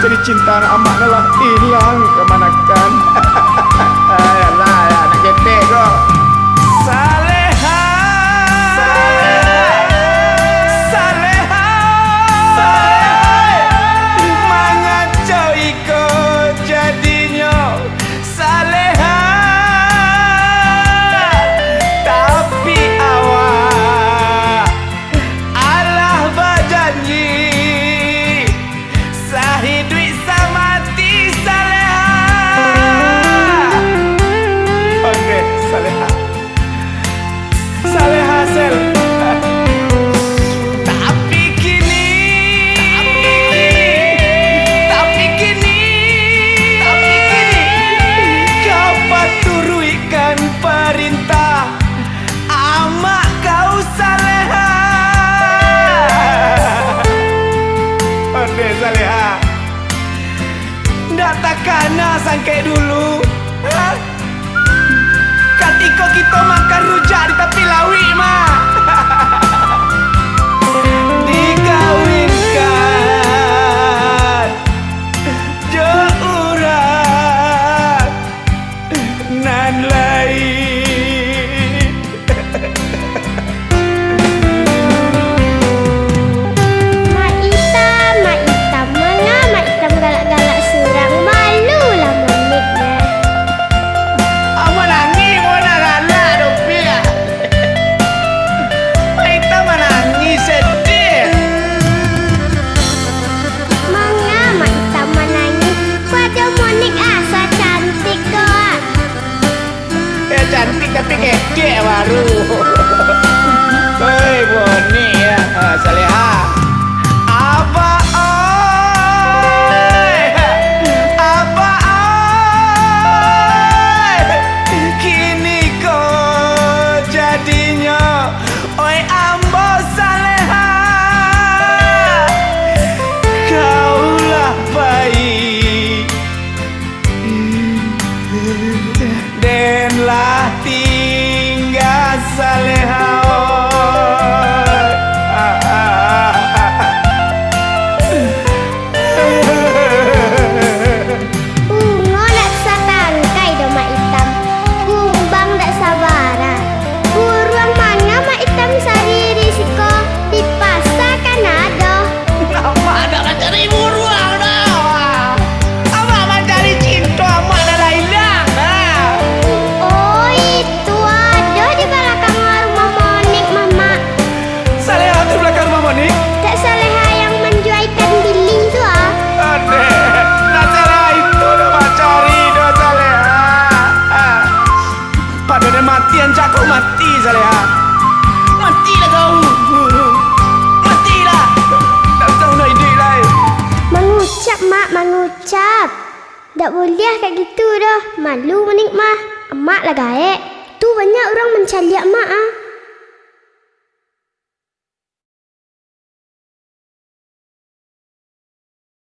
jadi cinta amak lah hilang kemanakan. Ayolah ya anak getek kok. Saleha, Saleha, mengacau iko jadinya Saleha, tapi awak alah berjanji sahidwi samati Saleha. Oke, Saleha, Saleha sel. Tapi kini kau paturuikan perintah amak kau Saleha. Oke, Saleha, ndak takana sangke dulu, ha? Katiko kita makan rujak di tepi lawi mah. Dikawinkan jo urang nan lain. Mak Itam mana Mak Itam galak-galak surang, malu lah moniknya. Ama nangis mana rala dopi ya. Kita menangis sedih. Manga Mak Itam menangis pada monik asa cantik kok. Cantik tapi kekek baru. Hei Boni ya, Saleha. Apa kini kau jadinya oi ambo Saleha. Kaulah baik denlah tinggal Saleha. Bungo nak satangkai do Mak Itam, kumbang dak sabaran. Buruang mana Mak Itam sari risiko di pasar kan ada. Apa ada mencari buruang dah? Apa mencari cinta amak dah hilang dah. Oh itu ada di belakang rumah monik mama. Saleha tu belakang rumah Monik. Tak Saleha yang menjual ikan biling tu ah. Aduh, nak Saleha itu dah mencari dah Saleha. Pada dia mati ancak kau mati Saleha. Matilah kau. Matilah. Tak tahu nak hidup lain. Mengucap mak, mengucap. Tak boleh kayak gitu dah. Malu monik mah. Emak lah gaek. Tu banyak orang mencaliak mak ah.